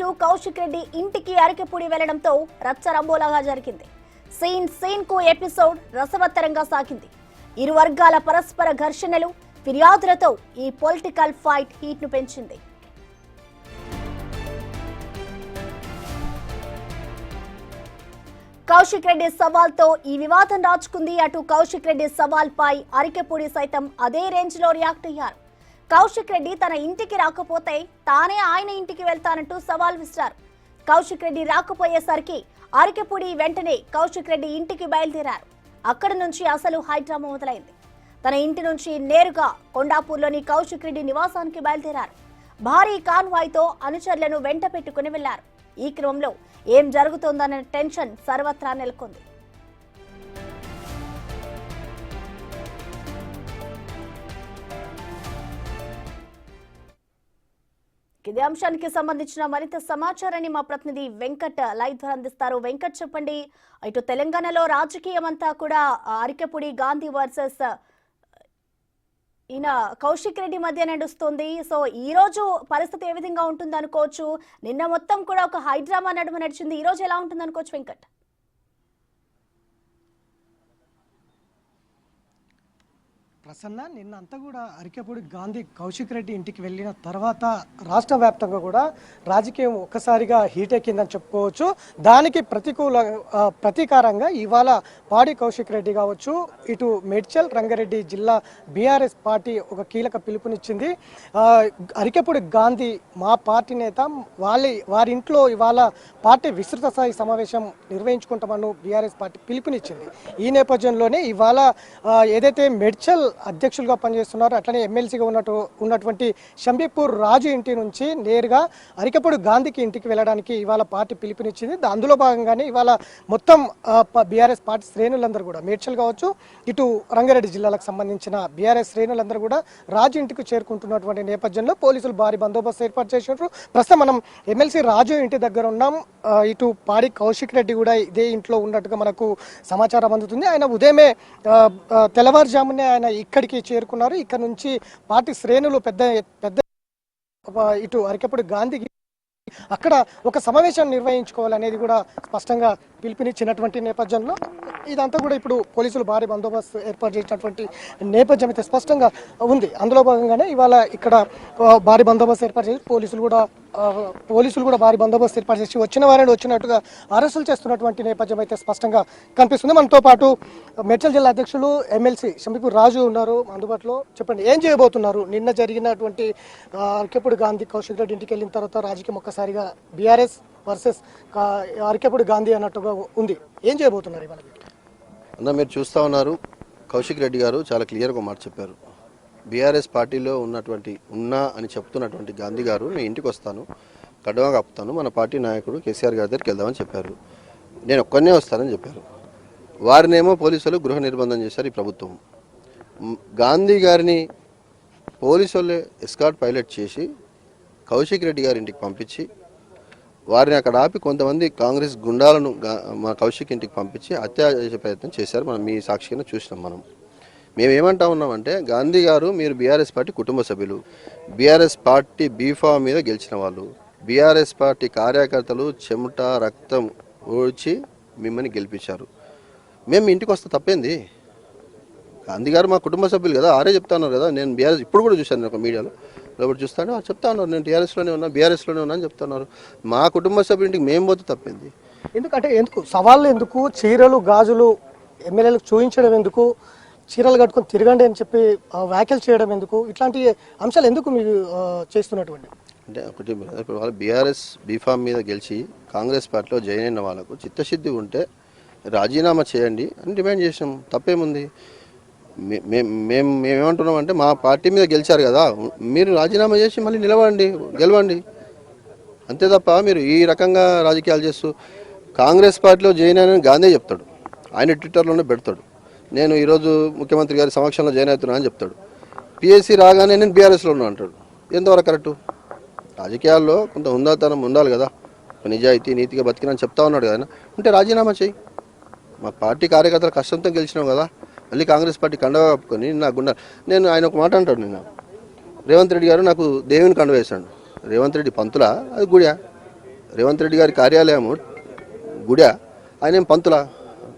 అంటూ కౌశిక్ రెడ్డి ఇంటికి అరికెపూడి వెళ్లడంతో రచ్చరంబోలాగా జరిగింది. సీన్ కు ఎపిసోడ్ రసవత్తరంగా సాగింది. ఇరు వర్గాల పరస్పర ఘర్షణలు, ఫిర్యాదులతో ఈ పొలిటికల్ ఫైట్ హీట్ ను పెంచింది. కౌశిక్ రెడ్డి సవాల్తో ఈ వివాదం రాచుకుంది. అటు కౌశిక్ రెడ్డి సవాల్ పై అరికెపూడి సైతం అదే రేంజ్ లో రియాక్ట్ అయ్యారు. కౌశిక్ రెడ్డి తన ఇంటికి రాకపోతే తానే ఆయన ఇంటికి వెళ్తానంటూ సవాల్ విసిరారు. కౌశిక్ రెడ్డి రాకపోయేసరికి అరికెపూడి వెంటనే కౌశిక్ రెడ్డి ఇంటికి బయలుదేరారు. అక్కడి నుంచి అసలు హైడ్రామా మొదలైంది. తన ఇంటి నుంచి నేరుగా కొండాపూర్లోని కౌశిక్ రెడ్డి నివాసానికి బయలుదేరారు. భారీ కాన్వాయ్తో అనుచరులను వెంట పెట్టుకుని వెళ్లారు. ఈ క్రమంలో ఏం జరుగుతోందన్న టెన్షన్ సర్వత్రా నెలకొంది. ఇదే అంశానికి సంబంధించిన మరింత సమాచారాన్ని మా ప్రతినిధి వెంకట్ లైవ్ ద్వారా అందిస్తారు. వెంకట్, చెప్పండి. ఇటు తెలంగాణలో రాజకీయం అంతా కూడా అరికెపూడి గాంధీ వర్సెస్ ఈయన కౌశిక్ రెడ్డి మధ్య నడుస్తుంది. సో ఈ రోజు పరిస్థితి ఏ విధంగా ఉంటుంది అనుకోవచ్చు? నిన్న మొత్తం కూడా ఒక హైడ్రామా నడుమ నడిచింది. ఈ రోజు ఎలా ఉంటుంది అనుకోవచ్చు వెంకట్? ప్రసన్న, నిన్న అంతా కూడా అరికెపూడి గాంధీ కౌశిక్ రెడ్డి ఇంటికి వెళ్ళిన తర్వాత రాష్ట్ర వ్యాప్తంగా కూడా రాజకీయం ఒక్కసారిగా హీట్ ఎక్కిందని చెప్పుకోవచ్చు. దానికి ప్రతీకారంగా ఇవాళ పాడి కౌశిక్ రెడ్డి కావచ్చు, ఇటు మేడ్చల్ రంగారెడ్డి జిల్లా బీఆర్ఎస్ పార్టీ ఒక కీలక పిలుపునిచ్చింది. అరికెపూడి గాంధీ మా పార్టీ నేత, వారి ఇంట్లో ఇవాళ పార్టీ విస్తృత స్థాయి సమావేశం నిర్వహించుకుంటామని బీఆర్ఎస్ పార్టీ పిలుపునిచ్చింది. ఈ నేపథ్యంలోనే ఇవాళ ఏదైతే మేడ్చల్ అధ్యక్షులుగా పనిచేస్తున్నారు, అట్లనే ఎమ్మెల్సీగా ఉన్నటువంటి షంబీపూర్ రాజు ఇంటి నుంచి నేరుగా అరికెపూడి గాంధీకి ఇంటికి వెళ్ళడానికి ఇవాళ పార్టీ పిలుపునిచ్చింది. అందులో భాగంగానే ఇవాళ మొత్తం బీఆర్ఎస్ పార్టీ శ్రేణులందరూ కూడా మేడ్చల్ కావచ్చు, ఇటు రంగారెడ్డి జిల్లాలకు సంబంధించిన బీఆర్ఎస్ శ్రేణులందరూ కూడా రాజు ఇంటికి చేరుకుంటున్నటువంటి నేపథ్యంలో పోలీసులు భారీ బందోబస్తు ఏర్పాటు చేసినారు. ప్రస్తుతం మనం ఎమ్మెల్సీ రాజు ఇంటి దగ్గర ఉన్నాం. ఇటు పాడి కౌశిక్ రెడ్డి కూడా ఇదే ఇంట్లో ఉన్నట్టుగా మనకు సమాచారం అందుతుంది. ఆయన ఉదయమే తెల్లవారుజామునే ఆయన ఇక్కడికి చేరుకున్నారు. ఇక్కడ నుంచి పార్టీ శ్రేణులు పెద్ద ఇటు అరికెపూడి గాంధీకి అక్కడ ఒక సమావేశం నిర్వహించుకోవాలనేది కూడా స్పష్టంగా పిలుపునిచ్చినటువంటి నేపథ్యంలో ఇదంతా కూడా ఇప్పుడు పోలీసులు భారీ బందోబస్తు ఏర్పాటు చేసినటువంటి నేపథ్యం అయితే స్పష్టంగా ఉంది. అందులో భాగంగానే ఇవాళ ఇక్కడ భారీ బందోబస్తు ఏర్పాటు చేసి పోలీసులు కూడా భారీ బందోబస్తు ఏర్పాటు చేసి వచ్చిన వారిని వచ్చినట్టుగా అరెస్టులు చేస్తున్నటువంటి నేపథ్యం అయితే స్పష్టంగా కనిపిస్తుంది. మనతో పాటు మేడ్చల్ జిల్లా అధ్యక్షులు ఎమ్మెల్సీ షంబీపూర్ రాజు ఉన్నారు అందుబాటులో. చెప్పండి, ఏం చేయబోతున్నారు? నిన్న జరిగినటువంటి అరికెపూడి గాంధీ కౌశిక్ రెడ్డి ఇంటికి వెళ్ళిన తర్వాత రాజకీయం ఒక్కసారిగా బీఆర్ఎస్ వర్సెస్ అరికెపూడి గాంధీ అన్నట్టుగా ఉంది. ఏం చేయబోతున్నారు ఇవాళ? అన్న, మీరు చూస్తూ ఉన్నారు, కౌశిక్ రెడ్డి గారు చాలా క్లియర్గా మాట చెప్పారు. బీఆర్ఎస్ పార్టీలో ఉన్నా అని చెప్తున్నటువంటి గాంధీ గారు నేను ఇంటికి వస్తాను, కడవ కప్పుతాను, మన పార్టీ నాయకుడు కేసీఆర్ గారి దగ్గరికి వెళ్దామని చెప్పారు. నేను ఒక్కనే వస్తానని చెప్పారు. వారినేమో పోలీసులు గృహ నిర్బంధం చేశారు ఈ ప్రభుత్వం. గాంధీ గారిని పోలీసులు ఎస్కార్ట్ పైలట్ చేసి కౌశిక్ రెడ్డి గారి ఇంటికి పంపించి వారిని అక్కడ ఆపి కొంతమంది కాంగ్రెస్ గుండాలను మా కౌశిక్ ఇంటికి పంపించి హత్య చేసే ప్రయత్నం చేశారు. మనం మీ సాక్షిగా చూసినాం. మేమేమంటా ఉన్నామంటే, గాంధీ గారు మీరు బీఆర్ఎస్ పార్టీ కుటుంబ సభ్యులు, బీఆర్ఎస్ పార్టీ బీఫామ్ మీద గెలిచిన వాళ్ళు, బీఆర్ఎస్ పార్టీ కార్యకర్తలు చెమట రక్తం ఓడ్చి మిమ్మల్ని గెలిపించారు. మేము ఇంటికి వస్తే తప్పేంది? గాంధీ గారు మా కుటుంబ సభ్యులు కదా, ఆరే చెప్తా ఉన్నారు కదా. నేను బీఆర్ఎస్ ఇప్పుడు కూడా చూశాను, నేను ఒక మీడియాలో లోపల చూస్తాను, చెప్తా ఉన్నారు నేను టీఆర్ఎస్లోనే ఉన్నా, బీఆర్ఎస్లోనే ఉన్నా అని చెప్తున్నారు. మా కుటుంబ సభ్యులింటికి మేము పోతే తప్పింది. ఎందుకు సవాళ్ళు, ఎందుకు చీరలు గాజులు ఎమ్మెల్యేలకు చూపించడం, ఎందుకు చీరలు కట్టుకొని తిరగండి అని చెప్పి వ్యాఖ్యలు చేయడం, ఎందుకు ఇట్లాంటి అంశాలు ఎందుకు మీరు చేస్తున్నటువంటి? అంటే ఒకటి, ఇప్పుడు వాళ్ళు బీఆర్ఎస్ బీఫామ్ మీద గెలిచి కాంగ్రెస్ పార్టీలో జాయిన్ అయిన వాళ్ళకు చిత్తశుద్ధి ఉంటే రాజీనామా చేయండి అని డిమాండ్ చేసాం. తప్పేముంది? మేమేమంటున్నాం అంటే, మా పార్టీ మీద గెలిచారు కదా, మీరు రాజీనామా చేసి మళ్ళీ గెలవండి అంతే తప్ప మీరు ఈ రకంగా రాజకీయాలు చేస్తూ కాంగ్రెస్ పార్టీలో జాయిన్ అయిన గాంధీ చెప్తాడు, ఆయన ట్విట్టర్లోనే పెడతాడు, నేను ఈరోజు ముఖ్యమంత్రి గారి సమక్షంలో జాయిన్ అవుతున్నా అని చెప్తాడు. పిఎస్సి రాగానే నేను బీఆర్ఎస్లో ఉన్నా అంటాడు. ఎంతవరకు కరెక్టు? రాజకీయాల్లో కొంత హుందాతనం ఉండాలి కదా, నిజాయితీ నీతిగా బతికినని చెప్తా ఉన్నాడు కదా. ఉంటే రాజీనామా చేయి. మా పార్టీ కార్యకర్తలు కష్టంతో గెలిచినావు కదా, మళ్ళీ కాంగ్రెస్ పార్టీ కండవ కప్పుకొని నేను ఆయన ఒక మాట అంటాడు, రేవంత్ రెడ్డి గారు నాకు దేవుని కండ వేశాడు. రేవంత్ రెడ్డి పంతులా, అది గుడియా? రేవంత్ రెడ్డి గారి కార్యాలయము గుడి, ఆయన ఏం పంతులా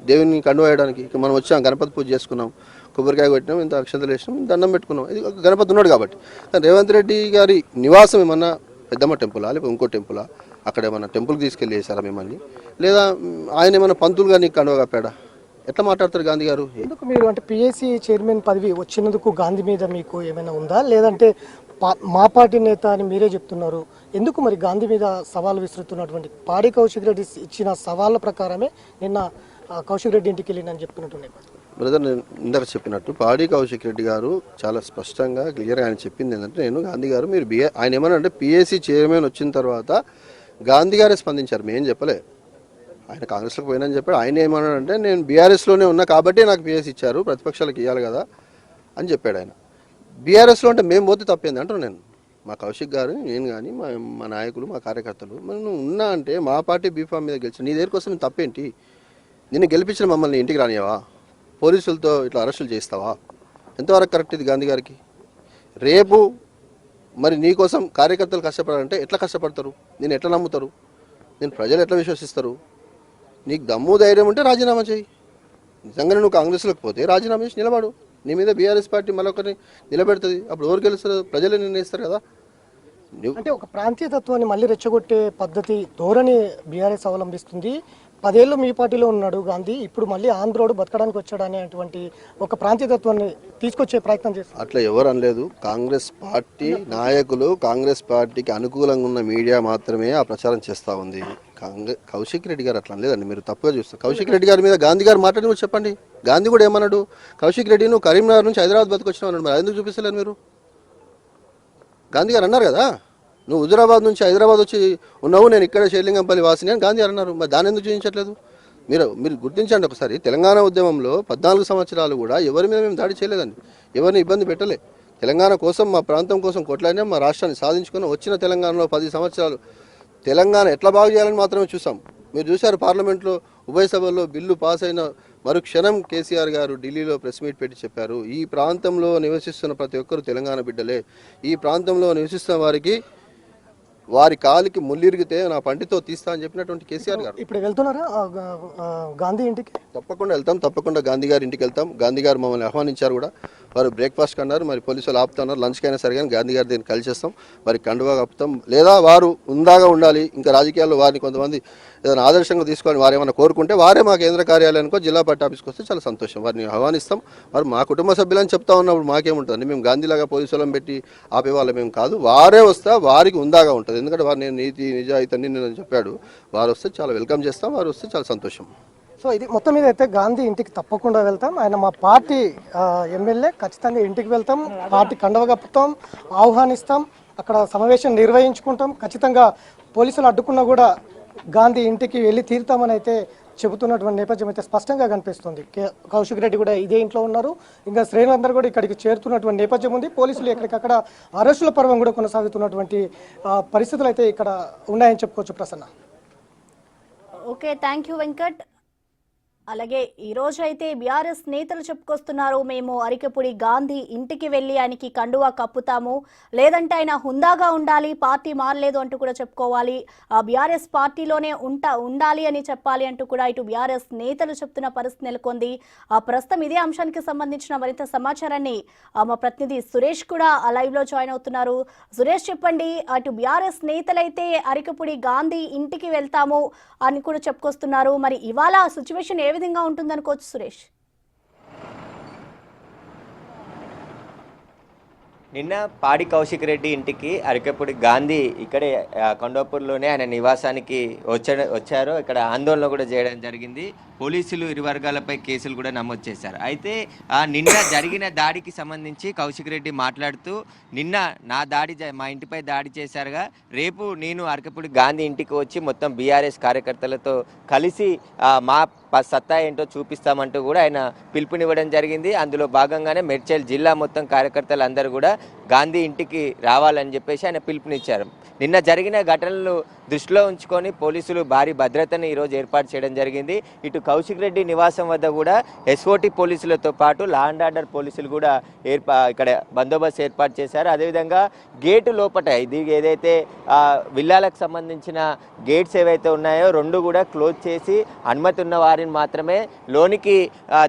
దేవుని కండువేయడానికి? ఇక మనం వచ్చాం, గణపతి పూజ చేసుకున్నాం, కొబ్బరికాయ కొట్టినాం, ఇంత అక్షంతలు వేసినాం, దండం పెట్టుకున్నాం. ఇది ఒక గణపతి ఉన్నాడు కాబట్టి. కానీ రేవంత్ రెడ్డి గారి నివాసం ఏమన్నా పెద్దమ్మ టెంపులా లేకపోతే ఇంకో టెంపులా? అక్కడ ఏమన్నా టెంపుల్కి తీసుకెళ్ళి వేసారా మిమ్మల్ని? లేదా ఆయన ఏమన్నా పంతులుగా నీకు కండువ కప్పాడా? ఎట్లా మాట్లాడతారు గాంధీ గారు? ఎందుకు మీరు అంటే పిఎస్సి చైర్మన్ పదవి వచ్చినందుకు గాంధీ మీద మీకు ఏమైనా ఉందా, లేదంటే మా పార్టీ నేత అని మీరే చెప్తున్నారు, ఎందుకు మరి గాంధీ మీద సవాలు విసురుతున్నటువంటి? పాడి కౌశిక్ రెడ్డి ఇచ్చిన సవాళ్ళ ప్రకారమే నిన్న కౌశిక్ రెడ్డి ఇంటికి వెళ్ళిందని చెప్తున్నటువంటి బ్రదర్, నేను ఇందాక చెప్పినట్టు పాడి కౌశిక్ రెడ్డి గారు చాలా స్పష్టంగా క్లియర్గా ఆయన చెప్పింది ఏంటంటే, నేను గాంధీ గారు మీరు ఆయన ఏమన్నా అంటే పిఎస్సి చైర్మన్ వచ్చిన తర్వాత గాంధీ గారే స్పందించారు, మేం చెప్పలే. ఆయన కాంగ్రెస్లోకి పోయినని చెప్పాడు. ఆయన ఏమన్నాడంటే, నేను బీఆర్ఎస్లోనే ఉన్నా కాబట్టి నాకు పిఎస్సి ఇచ్చారు, ప్రతిపక్షాలకు ఇవ్వాలి కదా అని చెప్పాడు ఆయన. బీఆర్ఎస్లో అంటే మేము పోతే తప్పేంది అంటారు. నేను మా కౌశిక్ గారు, నేను కానీ మా నాయకులు, మా కార్యకర్తలు, మరి నువ్వు ఉన్నా అంటే మా పార్టీ బీఫామ్ మీద గెలిచి నీ దగ్గర కోసం తప్పేంటి? నిన్ను గెలిపించిన మమ్మల్ని ఇంటికి రానియవా? పోలీసులతో ఇట్లా అరెస్టులు చేస్తావా? ఎంతవరకు కరెక్ట్ ఇది గాంధీ గారికి? రేపు మరి నీకోసం కార్యకర్తలు కష్టపడాలంటే ఎట్లా కష్టపడతారు? నేను ఎట్లా నమ్ముతారు? నేను ప్రజలు ఎట్లా విశ్వసిస్తారు? నీకు దమ్ము ధైర్యం ఉంటే రాజీనామా చేయి. నిజంగానే నువ్వు కాంగ్రెస్లోకి పోతే రాజీనామా చేసి నిలబడు. నీ మీద బీఆర్ఎస్ పార్టీ మరొకరిని నిలబెడుతుంది. అప్పుడు ఎవరు గెలుస్తారు? ప్రజలే నిర్ణయిస్తారు కదా. అంటే ఒక ప్రాంతీయ తత్వాన్ని మళ్ళీ రెచ్చగొట్టే పద్ధతి ధోరణి బీఆర్ఎస్ అవలంబిస్తుంది. 10 ఏళ్ళు మీ పార్టీలో ఉన్నాడు గాంధీ, ఇప్పుడు మళ్ళీ ఆంధ్రోడు బతకడానికి వచ్చాడు అనేటువంటి ఒక ప్రాంతీయతత్వాన్ని తీసుకొచ్చే ప్రయత్నం చేస్తారు. అట్లా ఎవరు అనలేదు. కాంగ్రెస్ పార్టీ నాయకులు, కాంగ్రెస్ పార్టీకి అనుకూలంగా ఉన్న మీడియా మాత్రమే ఆ ప్రచారం చేస్తూ ఉంది. కౌశిక్ రెడ్డి గారు అట్లా లేదండి, మీరు తప్పుగా చూస్తారు. కౌశిక్ రెడ్డి గారి మీద గాంధీ గారు మాట్లాడి కూడా చెప్పండి. గాంధీ కూడా ఏమన్నాడు? కౌశిక్ రెడ్డి నువ్వు కరీంనగర్ నుంచి హైదరాబాద్ బతకొచ్చినావు అన్నాడు. మరి ఎందుకు చూపిస్తలేరు మీరు? గాంధీ గారు అన్నారు కదా, నువ్వు హుజురాబాద్ నుంచి హైదరాబాద్ వచ్చి ఉన్నావు, నేను ఇక్కడ షేర్లింగంపల్లి వాసిని అని గాంధీ అన్నారు. మరి దాని ఎందుకు చూపించట్లేదు? మీరు గుర్తించండి ఒకసారి. తెలంగాణ ఉద్యమంలో 14 సంవత్సరాలు కూడా ఎవరి మీద మేము దాడి చేయలేదండి, ఎవరిని ఇబ్బంది పెట్టలే. తెలంగాణ కోసం, మా ప్రాంతం కోసం కొట్లాడినా, మా రాష్ట్రాన్ని సాధించుకుని వచ్చిన తెలంగాణలో 10 సంవత్సరాలు తెలంగాణ ఎట్లా బాగు చేయాలని మాత్రమే చూసాం. మీరు చూశారు పార్లమెంట్లో ఉభయ సభల్లో బిల్లు పాస్ అయిన మరుక్షణం కేసీఆర్ గారు ఢిల్లీలో ప్రెస్ మీట్ పెట్టి చెప్పారు, ఈ ప్రాంతంలో నివసిస్తున్న ప్రతి ఒక్కరు తెలంగాణ బిడ్డలే, ఈ ప్రాంతంలో నివసిస్తున్న వారికి వారి కాలికి ముల్లిరిగితే నా పంటితో తీస్తా అని చెప్పినటువంటి కేసీఆర్ గారు. ఇప్పుడు వెళ్తున్నారా గాంధీ ఇంటికి? తప్పకుండా వెళ్తాం, తప్పకుండా గాంధీ గారి ఇంటికి వెళ్తాం. గాంధీ గారు మమ్మల్ని ఆహ్వానించారు కూడా. వారు బ్రేక్ఫాస్ట్ అన్నారు, మరి పోలీసులు ఆపుతున్నారు, లంచ్కైనా సరే కానీ గాంధీ గారు దీన్ని కలిసేస్తాం, మరి కండువా కప్పుతాం. లేదా వారు ఉందాగా ఉండాలి, ఇంకా రాజకీయాల్లో వారిని కొంతమంది ఏదైనా ఆదర్శంగా తీసుకోవాలి, వారు ఏమైనా కోరుకుంటే వారే మా కేంద్ర కార్యాలయానికో జిల్లా పార్టీ ఆఫీస్కి వస్తే చాలా సంతోషం, వారిని ఆహ్వానిస్తాం. వారు మా కుటుంబ సభ్యులని చెప్తా ఉన్నప్పుడు మాకేముంటుంది? మేము గాంధీలాగా పోలీసులను పెట్టి ఆపేవాళ్ళం మేము కాదు. వారే వస్తా, వారికి ఉందాగా ఉంటుంది. ఎందుకంటే వారు నేను నీతి నిజాయితీ అని నేను చెప్పాడు, వారు వస్తే చాలా వెల్కమ్ చేస్తాం, వారు వస్తే చాలా సంతోషం. సో ఇది మొత్తం మీద అయితే గాంధీ ఇంటికి తప్పకుండా వెళ్తాం. ఆయన మా పార్టీ ఎమ్మెల్యే, ఖచ్చితంగా ఇంటికి వెళ్తాం, పార్టీ కండవ కప్పుతాం, ఆహ్వానిస్తాం, అక్కడ సమావేశం నిర్వహించుకుంటాం. ఖచ్చితంగా పోలీసులు అడ్డుకున్నా కూడా గాంధీ ఇంటికి వెళ్ళి తీరుతామని అయితే చెబుతున్నటువంటి నేపథ్యం అయితే స్పష్టంగా కనిపిస్తుంది. కౌశిక్ రెడ్డి కూడా ఇదే ఇంట్లో ఉన్నారు, ఇంకా శ్రేణులందరూ కూడా ఇక్కడికి చేరుతున్నటువంటి నేపథ్యం ఉంది. పోలీసులు ఎక్కడికక్కడ అరెస్టుల పర్వం కూడా కొనసాగుతున్నటువంటి పరిస్థితులు అయితే ఇక్కడ ఉన్నాయని చెప్పుకోవచ్చు. Prasanna. Okay, thank you Venkat. అలాగే ఈ రోజు అయితే బీఆర్ఎస్ నేతలు చెప్పుకొస్తున్నారు, మేము అరికెపుడి గాంధీ ఇంటికి వెళ్ళి ఆయనకి కండువా కప్పుతాము, లేదంటే ఆయన హుందాగా ఉండాలి, పార్టీ మారలేదు అంటూ కూడా చెప్పుకోవాలి, బీఆర్ఎస్ పార్టీలోనే ఉండాలి అని చెప్పాలి అంటూ కూడా ఇటు బీఆర్ఎస్ నేతలు చెప్తున్న పరిస్థితి నెలకొంది. ప్రస్తుతం ఇదే అంశానికి సంబంధించిన మరింత సమాచారాన్ని మా ప్రతినిధి సురేష్ కూడా లైవ్ లో జాయిన్ అవుతున్నారు. సురేష్, చెప్పండి, అటు బీఆర్ఎస్ నేతలైతే అరికెపుడి గాంధీ ఇంటికి వెళ్తాము అని కూడా చెప్పుకొస్తున్నారు, మరి ఇవాళ సిచ్యువేషన్ ఏ విధంగా ఉంటుందనుకోవచ్చు సురేష్? నిన్న పాడి కౌశిక్ రెడ్డి ఇంటికి అరికెపుడి గాంధీ ఇక్కడే కొండాపూర్లోనే ఆయన నివాసానికి వచ్చారు. ఇక్కడ ఆందోళన కూడా చేయడం జరిగింది. పోలీసులు ఇరు వర్గాలపై కేసులు కూడా నమోదు చేశారు. అయితే నిన్న జరిగిన దాడికి సంబంధించి కౌశిక్ రెడ్డి మాట్లాడుతూ, నిన్న మా ఇంటిపై దాడి చేశారుగా, రేపు నేను అరికెపుడి గాంధీ ఇంటికి వచ్చి మొత్తం బీఆర్ఎస్ కార్యకర్తలతో కలిసి మా సత్తా ఏంటో చూపిస్తామంటూ కూడా ఆయన పిలుపునివ్వడం జరిగింది. అందులో భాగంగానే మేడ్చల్ జిల్లా మొత్తం కార్యకర్తలు అందరూ కూడా గాంధీ ఇంటికి రావాలని చెప్పేసి ఆయన పిలుపునిచ్చారు. నిన్న జరిగిన ఘటనలు దృష్టిలో ఉంచుకొని పోలీసులు భారీ భద్రతను ఈరోజు ఏర్పాటు చేయడం జరిగింది. ఇటు కౌశిక్ రెడ్డి నివాసం వద్ద కూడా ఎస్ఓటీ పోలీసులతో పాటు లా అండ్ ఆర్డర్ పోలీసులు కూడా ఇక్కడ బందోబస్తు ఏర్పాటు చేశారు. అదేవిధంగా గేటు లోపట ఇది ఏదైతే విల్లాలకు సంబంధించిన గేట్స్ ఏవైతే ఉన్నాయో రెండు కూడా క్లోజ్ చేసి అనుమతి ఉన్న వారిని మాత్రమే లోనికి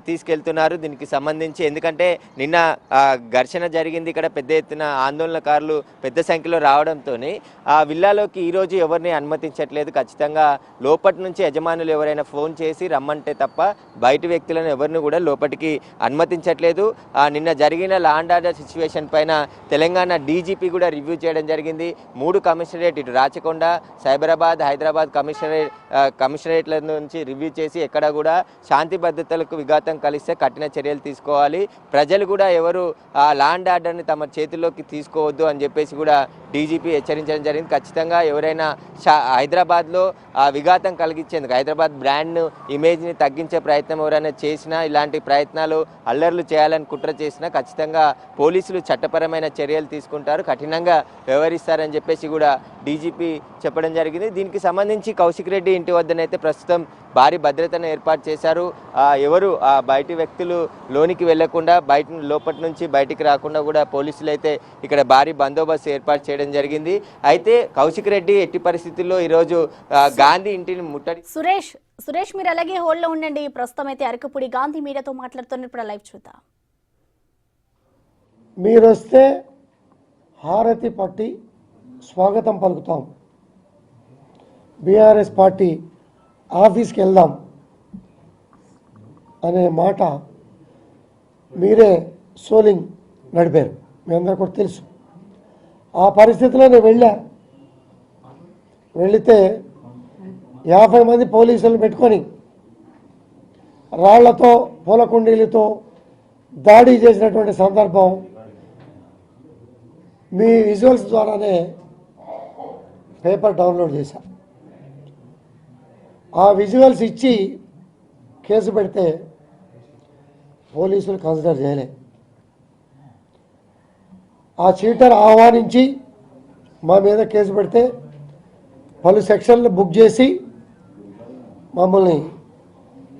తీసుకెళ్తున్నారు. దీనికి సంబంధించి ఎందుకంటే నిన్న ఘర్షణ జరిగింది, ఇక్కడ పెద్ద ఎత్తున ఆందోళనకారులు పెద్ద సంఖ్యలో రావడంతో ఆ విల్లాలోకి ఈరోజు ఎవరిని అనుమతించట్లేదు. ఖచ్చితంగా లోపటి నుంచి యజమానులు ఎవరైనా ఫోన్ చేసి రమ్మంటే తప్ప బయట వ్యక్తులను ఎవరిని కూడా లోపలికి అనుమతించట్లేదు. నిన్న జరిగిన లా అండ్ ఆర్డర్ సిచ్యువేషన్ పైన తెలంగాణ డీజీపీ కూడా రివ్యూ చేయడం జరిగింది. 3 కమిషనరేట్ ఇటు రాచకొండ, సైబరాబాద్, హైదరాబాద్ కమిషనరేట్ల నుంచి రివ్యూ చేసి ఎక్కడ కూడా శాంతి భద్రతలకు విఘాతం కలిస్తే కఠిన చర్యలు తీసుకోవాలి, ప్రజలు కూడా ఎవరు లా అండ్ ఆర్డర్ని తమ చేతుల్లోకి తీసుకోవద్దు అని చెప్పేసి కూడా డీజీపీ హెచ్చరించడం జరిగింది. ఖచ్చితంగా ఎవరైనా హైదరాబాద్లో విఘాతం కలిగించేందుకు, హైదరాబాద్ బ్రాండ్ ఇమేజ్ని తగ్గించే ప్రయత్నం ఎవరైనా చేసినా, ఇలాంటి ప్రయత్నాలు అల్లర్లు చేయాలని కుట్ర చేసినా ఖచ్చితంగా పోలీసులు చట్టపరమైన చర్యలు తీసుకుంటారు, కఠినంగా వ్యవహరిస్తారని చెప్పేసి కూడా డీజీపీ చెప్పడం జరిగింది. దీనికి సంబంధించి కౌశిక్ రెడ్డి ఇంటి వద్దనైతే ప్రస్తుతం భారీ భద్రతను ఏర్పాటు చేశారు. ఎవరు బయటి వ్యక్తులు లోనికి వెళ్లకుండా లోపటి నుంచి బయటికి రాకుండా కూడా పోలీసులు అయితే ఇక్కడ భారీ బందోబస్తు ఏర్పాటు చేయడం జరిగింది. అయితే కౌశిక్ రెడ్డి ఎట్టి పరిస్థితుల్లో ఈరోజు గాంధీ ఇంటిని ముట్టడి. సురేష్ మీరు అలాగే హోల్డ్లో ఉండండి. ప్రస్తుతం అయితే అరకపూడి గాంధీ మీడియాతో మాట్లాడుతున్నప్పుడు లైవ్ చూద్దాం. మీరు వస్తే హారతి పట్టి స్వాగతం పలుకుతాం, బీఆర్ఎస్ పార్టీ ఆఫీస్కి వెళ్దాం అనే మాట మీరే సోలింగ్ నడిపారు, మీ అందరూ కూడా తెలుసు. ఆ పరిస్థితిలో నేను వెళితే 50 మంది పోలీసులు పెట్టుకొని రాళ్లతో పూలకుండీలతో దాడి చేసినటువంటి సందర్భం మీ విజువల్స్ ద్వారానే పేపర్ డౌన్లోడ్ చేశా. ఆ విజువల్స్ ఇచ్చి కేసు పెడితే పోలీసులు కన్సిడర్ చేయలే. ఆ చీటర్ ఆహ్వానించి మా మీద కేసు పెడితే పలు సెక్షన్లు బుక్ చేసి మమ్మల్ని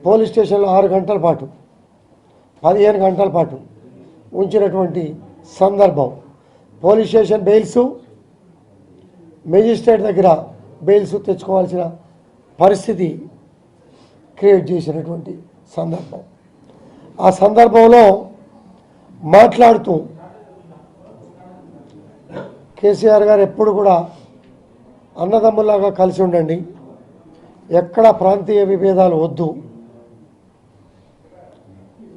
పోలీస్ స్టేషన్లో 6 గంటల పాటు 15 గంటల పాటు ఉంచినటువంటి సందర్భం. పోలీస్ స్టేషన్ బెయిల్స్, మేజిస్ట్రేట్ దగ్గర బెయిల్స్ తెచ్చుకోవాల్సిన పరిస్థితి క్రియేట్ చేసినటువంటి సందర్భం. ఆ సందర్భంలో మాట్లాడుతూ కేసీఆర్ గారు ఎప్పుడు కూడా అన్నదమ్ములాగా కలిసి ఉండండి, ఎక్కడ ప్రాంతీయ విభేదాలు వద్దు,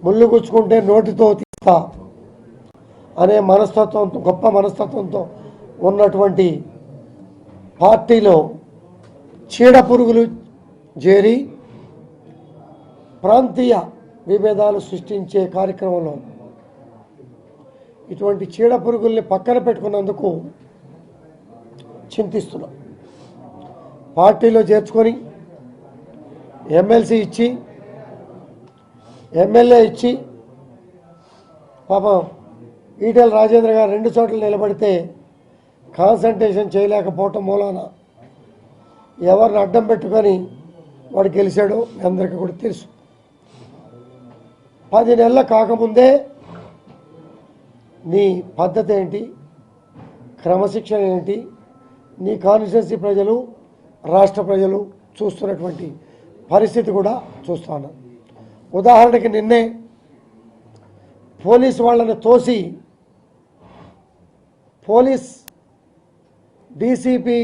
ముళ్ళు గుచ్చుకుంటే నోటితో తీస్తా అనే మనస్తత్వంతో, గొప్ప మనస్తత్వంతో ఉన్నటువంటి పార్టీలో చీడ పురుగులు చేరి ప్రాంతీయ విభేదాలు సృష్టించే కార్యక్రమంలో ఇటువంటి చీడ పురుగుల్ని పక్కన పెట్టుకున్నందుకు చింతిస్తున్నాం. పార్టీలో చేర్చుకొని ఎమ్మెల్సీ ఇచ్చి, ఎమ్మెల్యే ఇచ్చి, పాపం ఈటెల రాజేంద్ర గారు 2 చోట్ల నిలబడితే కాన్సంట్రేషన్ చేయలేకపోవటం మూలాన ఎవరిని అడ్డం పెట్టుకొని వాడు గెలిచాడో అందరికీ కూడా తెలుసు. 10 నెలలు కాకముందే నీ పద్ధతి ఏంటి, క్రమశిక్షణ ఏంటి, నీ కాన్స్టిట్యున్సీ ప్రజలు, రాష్ట్ర ప్రజలు చూస్తున్నటువంటి పరిస్థితి కూడా చూస్తూ ఉన్నారు. ఉదాహరణకి నిన్నే పోలీసు వాళ్ళని తోసి పోలీస్ డీసీపీ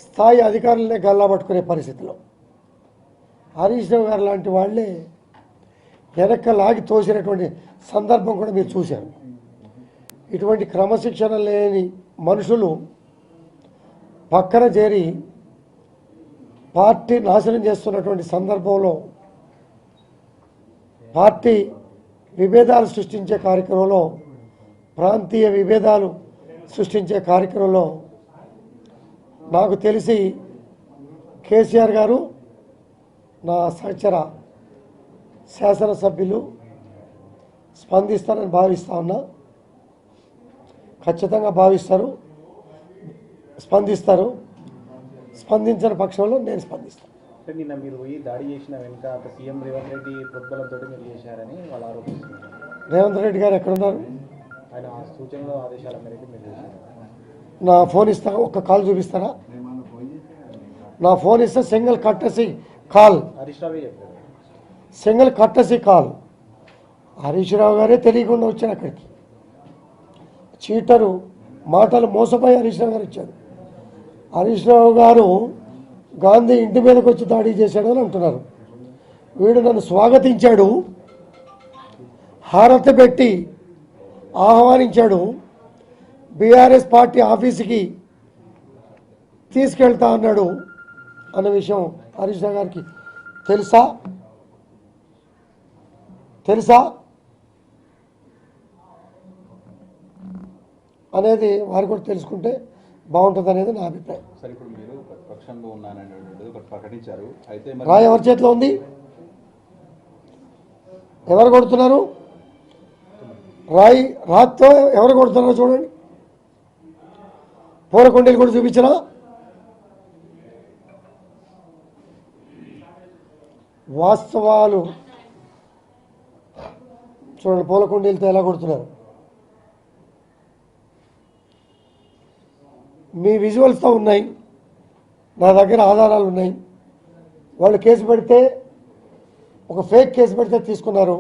స్థాయి అధికారులనే గల్లాపట్టుకునే పరిస్థితిలో హరీష్ రావు గారు లాంటి వాళ్ళే వెనక్క లాగి తోసినటువంటి సందర్భం కూడా మీరు చూశారు. ఇటువంటి క్రమశిక్షణ లేని మనుషులు పక్కన చేరి పార్టీ నాశనం చేస్తున్నటువంటి సందర్భంలో పార్టీ విభేదాలు సృష్టించే కార్యక్రమంలో, ప్రాంతీయ విభేదాలు సృష్టించే కార్యక్రమంలో నాకు తెలిసి కేసీఆర్ గారు నా సహచర శాసనసభ్యులు స్పందిస్తారని భావిస్తా ఉన్నా. ఖచ్చితంగా భావిస్తారు, స్పందిస్తారు. స్పందించిన పక్షంలో నేను స్పందిస్తాను. అంటే నిన్న మీరు పోయి దాడి చేసిన వెనుక సీఎం రేవంత్ రెడ్డి ప్రోద్బలంతో మీరు చేశారని వాళ్ళు ఆరోపిస్తున్నారు. రేవంత్ రెడ్డి గారు ఎక్కడున్నారు? ఆయన ఆ సూచనలు ఆదేశాల మేరకు మీరు చేశారు. నా ఫోన్ ఇస్తా, ఒక్క కాల్ చూపిస్తారా? నా ఫోన్ ఇస్తే సింగిల్ కట్టసి కాల్, హరీష్ రావే చెప్పారు. సింగిల్ కట్టసి కాల్. హరీష్ రావు గారే తెలియకుండా వచ్చాడు అక్కడికి. చీటరు మాటలు మోసపోయి హరీష్ రావు గారు ఇచ్చాడు. హరీష్ రావు గారు గాంధీ ఇంటి మీదకి వచ్చి దాడి చేశాడు అని అంటున్నారు. వీడు నన్ను స్వాగతించాడు, హారతి పెట్టి ఆహ్వానించాడు, బీఆర్ఎస్ పార్టీ ఆఫీసుకి తీసుకెళ్తా అన్నాడు అన్న విషయం హరీష్ రావు గారికి తెలుసా అనేది వారు కూడా తెలుసుకుంటే బాగుంటుంది అనేది నా అభిప్రాయం. సరే, ఇప్పుడు మీరు ప్రతిపక్షంలో ఉన్నారనేటువంటిది ఒకటి ప్రకటించారు. అయితే రాయి ఎవరి చేతిలో ఉంది? ఎవరు కొడుతున్నారు? రాత్తో ఎవరు కొడుతున్నారో చూడండి. పూలకొండీలు కూడా చూపించరా? వాస్తవాలు చూడండి, పూలకొండీలతో ఎలా కొడుతున్నారు. మీ విజువల్స్తో ఉన్నాయి, నా దగ్గర ఆధారాలు ఉన్నాయి. వాళ్ళు కేసు పెడితే, ఒక ఫేక్ కేసు పెడితే తీసుకున్నారు.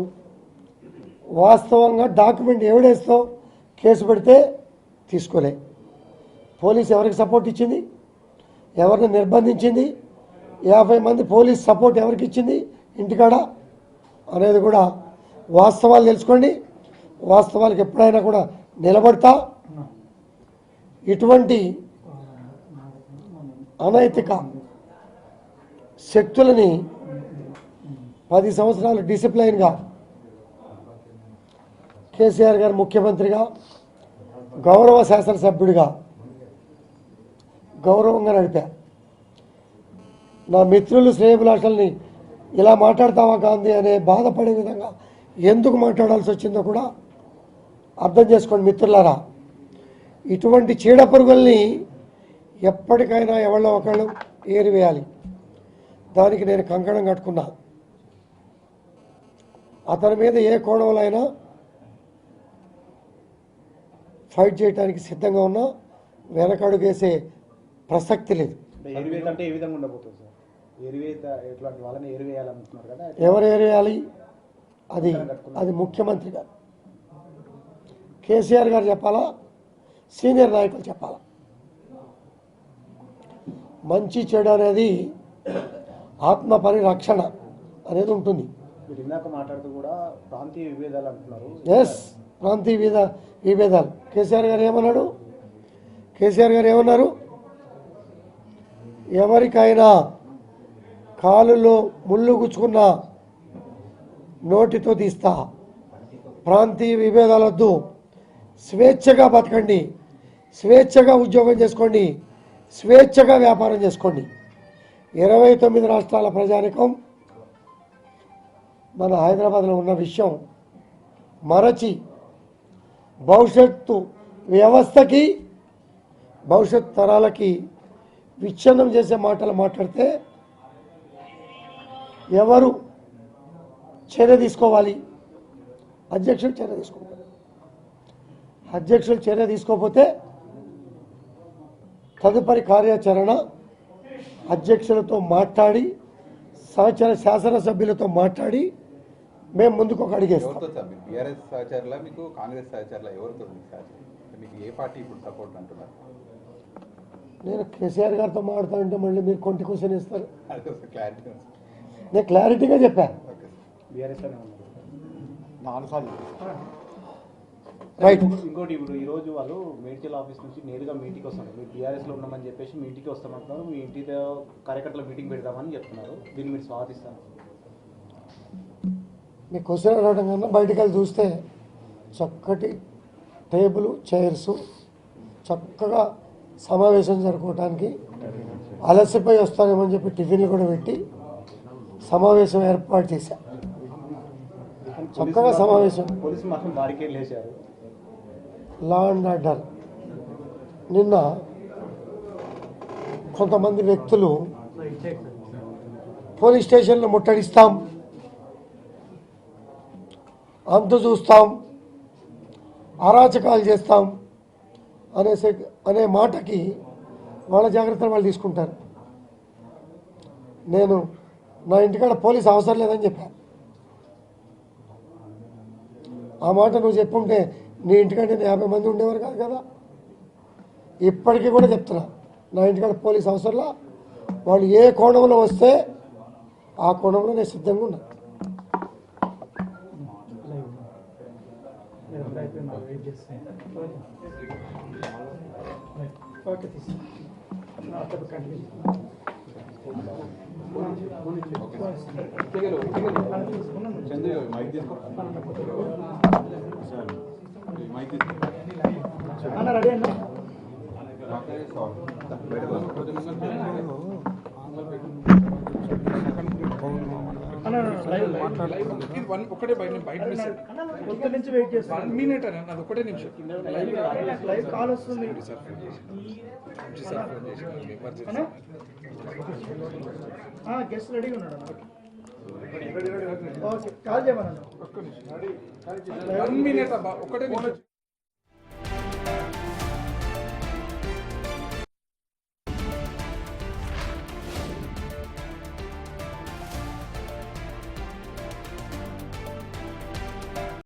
వాస్తవంగా డాక్యుమెంట్ ఎవిడెన్స్తో కేసు పెడితే తీసుకోలే. పోలీస్ ఎవరికి సపోర్ట్ ఇచ్చింది? ఎవరిని నిర్బంధించింది? 50 మంది పోలీస్ సపోర్ట్ ఎవరికి ఇచ్చింది ఇంటికాడ అనేది కూడా వాస్తవాలు తెలుసుకోండి. వాస్తవాలకు ఎప్పుడైనా కూడా నిలబడతా. ఇటువంటి అనైతిక శక్తులని 10 సంవత్సరాలు డిసిప్లైన్గా కేసీఆర్ గారు ముఖ్యమంత్రిగా, గౌరవ శాసనసభ్యుడిగా గౌరవంగా నడిపా. నా మిత్రులు శ్రేయభిలాషల్ని ఇలా మాట్లాడతావా గాంధీ అనే బాధపడే విధంగా ఎందుకు మాట్లాడాల్సి వచ్చిందో కూడా అర్థం చేసుకోండి మిత్రులారా. ఇటువంటి చీడపురుగుల్ని ఎప్పటికైనా ఎవరో ఒకళ్ళు ఏరివేయాలి. దానికి నేను కంకణం కట్టుకున్నా. అతని మీద ఏ కోణంలో అయినా ఫైట్ చేయడానికి సిద్ధంగా ఉన్నా. వెనకడుగేసే ప్రసక్తి లేదు. ఏరివేత అంటే ఏ విధంగా ఉండబోతుంది సార్? ఏరివేత ఎట్లాంటి వాళ్ళని ఏరివేయాలనుకుంటున్నారు కదా? ఎవరు ఏరివేయాలి? అది ముఖ్యమంత్రి గారు, కేసీఆర్ గారు చెప్పాలా? సీనియర్ నాయకులు చెప్పాలా? మంచి చెడు అనేది ఆత్మ పరిరక్షణ అనేది ఉంటుంది. మీరు ఇందాక మాట్లాడుతూ కూడా ప్రాంతీయ విభేదాలు అంటున్నారు. ఎస్, ప్రాంతీయ విభేదాలు. కేసీఆర్ గారు ఏమన్నారు? ఎవరికైనా కాలులో ముళ్ళు గుచ్చుకున్న నోటితో తీస్తా. ప్రాంతీయ విభేదాలొద్దు. స్వేచ్ఛగా బతకండి, స్వేచ్ఛగా ఉద్యోగం చేసుకోండి, స్వేచ్ఛగా వ్యాపారం చేసుకోండి. 29 రాష్ట్రాల ప్రజానికం మన హైదరాబాద్లో ఉన్న విషయం మరచి భవిష్యత్తు వ్యవస్థకి, భవిష్యత్ తరాలకి విచ్ఛిన్నం చేసే మాటలు మాట్లాడితే ఎవరు చర్య తీసుకోవాలి? అధ్యక్షులు చర్య తీసుకోవాలి. అధ్యక్షులు చర్య తీసుకోకపోతే తదుపరి కార్యాచరణ అధ్యక్షులతో మాట్లాడి, సహచర శాసనసభ్యులతో మాట్లాడి మేము ముందుకు ఒక అడిగేస్తాం. బీఆర్ఎస్ సహచరుల, మీకు కాంగ్రెస్ సహచరుల, ఎవరితో మీకు ఏ పార్టీ ఇప్పుడు సపోర్ట్ అంటున్నారు? నేను కేసీఆర్ గారితో మాట్లాడుతానంటే మళ్ళీ మీరు కొంటి క్వశ్చన్ ఇస్తారు. క్లారిటీ. నేను క్లారిటీగా చెప్పాను. బీఆర్ఎస్లోనే ఉన్నారు. రైట్. ఇంకోటి, ఇప్పుడు ఈ రోజు వాళ్ళు మేడ్చల్ ఆఫీస్ నుంచి నేరుగా మీటింగ్కి వస్తున్నారు. మీరు బీఆర్ఎస్లో ఉన్నామని చెప్పేసి మీ ఇంటికి వస్తామంటున్నారు. మీ ఇంటితో కార్యకర్తల మీటింగ్ పెడదామని చెప్తున్నారు. దీన్ని మీరు స్వాగతిస్తారు? మీ క్వశ్చన్ అడగడం కన్నా బయటికి వెళ్ళి చూస్తే చక్కటి టేబుల్, చైర్స్, చక్కగా సమావేశం జరుపుకోవడానికి అలసిపోయి వస్తానేమని చెప్పి టిఫిన్లు కూడా పెట్టి సమావేశం ఏర్పాటు చేశా. చక్కగా సమావేశం. పోలీసులు మాత్రం బారికేడ్లు వేశారు. Law and order. నిన్న కొంతమంది వ్యక్తులు పోలీస్ స్టేషన్లో ముట్టడిస్తాం, అంతు చూస్తాం, అరాచకాలు చేస్తాం అనే మాటకి వాళ్ళ జాగ్రత్తలు వాళ్ళు తీసుకుంటారు. నేను నా ఇంటికాడ పోలీస్ అవసరం లేదని చెప్పాను. ఆ మాట నువ్వు చెప్పుంటే నీ ఇంటికంటే 50 మంది ఉండేవారు కాదు కదా. ఇప్పటికీ కూడా చెప్తున్నా, నా ఇంటికాడ పోలీస్ అవసరంలా. వాళ్ళు ఏ కోణంలో వస్తే ఆ కోణంలో నేను సిద్ధంగా ఉన్నా. చంద్ర మైక్ తీసుకో. మైక్ తీసుకో. ఒకటే బయట నుంచి వెయిట్ చేస్తాను. 1 మినిట్ అని అది ఒకటే నిమిషం. లైవ్ కాల్ వస్తుంది. గెస్ట్ రెడీగా ఉన్నాడు. ఓకే కాల్ చేయమన్నా. 1 మినిట్ ఒకటే నిమిషం.